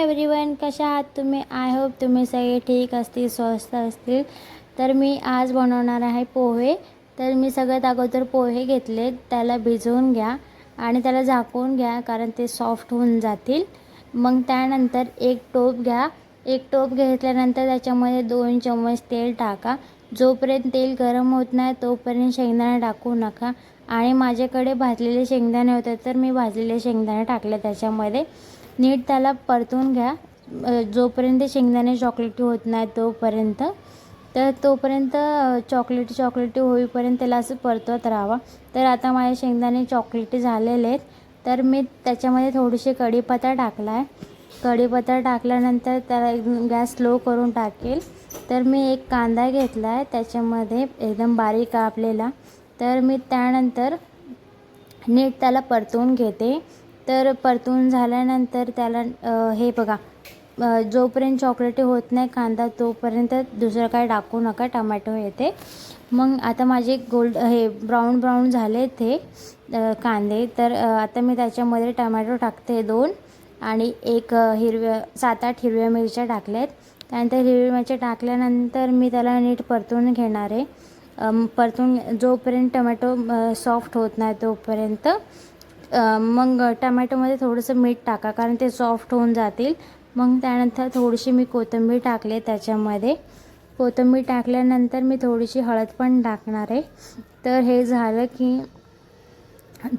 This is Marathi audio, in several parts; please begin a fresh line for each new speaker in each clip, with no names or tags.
एव्हरीवन, कशा आहात तुम्ही? आय होप तुम्ही सगळे ठीक असतील, स्वस्थ असतील. तर मी आज बनवणार आहे पोहे. तर मी सगळ्यात अगोदर पोहे घेतले, त्याला भिजवून घ्या आणि त्याला झाकून घ्या कारण ते सॉफ्ट होऊन जातील. मग त्यानंतर एक टोप घ्या. एक टोप घेतल्यानंतर त्याच्यामध्ये 2 चम्मच तेल टाका. जोपर्यंत तेल गरम होत नाही तोपर्यंत शेंगदाणे टाकू नका. आणि माझ्याकडे भाजलेले शेंगदाणे होते तर मी भाजलेले शेंगदाणे टाकले त्याच्यामध्ये. नीट त्याला परतून घ्या जोपर्यंत शेंगदाणे चॉकलेटी होत नाही तोपर्यंत. तर तोपर्यंत चॉकलेटी होईपर्यंत त्याला असं परतवत राहावा. तर आता माझे शेंगदाणे चॉकलेटी झालेले आहेत. तर मी त्याच्यामध्ये थोडीशी कढीपत्ता टाकला आहे. कढीपत्ता टाकल्यानंतर त्याला गॅस स्लो करून टाकेल. तर मी एक कांदा घेतला आहे त्याच्यामध्ये एकदम बारीक कापलेला. तर मी त्यानंतर नीट त्याला परतवून घेते. तर परतून झाल्यानंतर त्याला हे बघा, जोपर्यंत चॉकलेटी होत नाही कांदा तोपर्यंत दुसरं काय टाकू नका, टमॅटो येते. मग आता माझे ब्राऊन झाले ते कांदे. तर आता मी त्याच्यामध्ये टमॅटो टाकते 2 आणि 7-8 हिरव्या मिरच्या टाकल्यात. त्यानंतर हिरव्या मिरच्या टाकल्यानंतर मी त्याला नीट परतून घेणार आहे. जोपर्यंत टमॅटो सॉफ्ट होत नाही तोपर्यंत. मग टमॅटोमध्ये थोडंसं मीठ टाका कारण ते सॉफ्ट होऊन जातील. मग त्यानंतर थोडीशी मी कोथिंबीर टाकले त्याच्यामध्ये. कोथिंबीर टाकल्यानंतर मी थोडीशी हळद पण टाकणार आहे. तर हे झालं की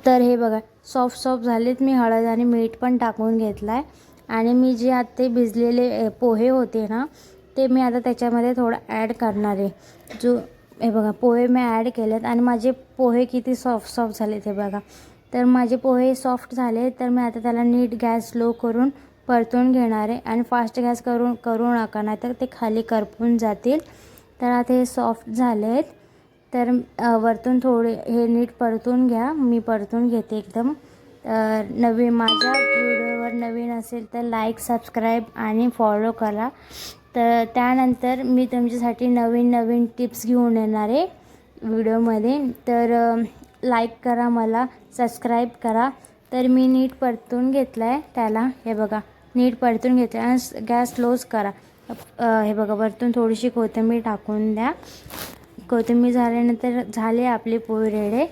तर हे बघा सॉफ्ट झालेत. मी हळद आणि मीठ पण टाकून घेतलं आहे. आणि मी जे आता भिजलेले पोहे होते ना ते मी आता त्याच्यामध्ये थोडं ॲड करणार आहे. हे बघा पोहे मी ॲड केलेत आणि माझे पोहे किती सॉफ्ट झालेत हे बघा. तर माझे पोहे सॉफ्ट झाले. तर मी आता त्याला नीट गॅस स्लो करून परतून घेणार आहे. आणि फास्ट गॅस करू नका नाही तर ते खाली करपून जातील. तर आता हे सॉफ्ट झाले आहेत. तर वरतून थोडे हे नीट परतून घ्या. मी परतून घेते एकदम. माझ्या व्हिडिओवर नवीन असेल तर लाईक, सबस्क्राईब आणि फॉलो करा. तर त्यानंतर मी तुमच्यासाठी नवीन टिप्स घेऊन येणार आहे व्हिडिओमध्ये. तर लाईक करा, मला सबस्क्राईब करा. तर मी नीट परतून घेतलं आहे त्याला. हे बघा नीट परतून घेतलं आणि गॅस स्लोच करा. हे बघा वरतून थोडीशी कोथिंबीर टाकून द्या. कोथिंबीर झाल्यानंतर झाले आपले पोहे रेडी.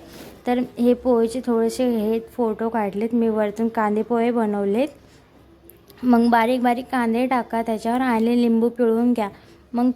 तर हे पोहेचे थोडेसे फोटो काढलेत मी. वरतून कांदे पोहे बनवलेत. मग बारीक कांदे टाका त्याच्यावर आणि लिंबू पिळून घ्या. मग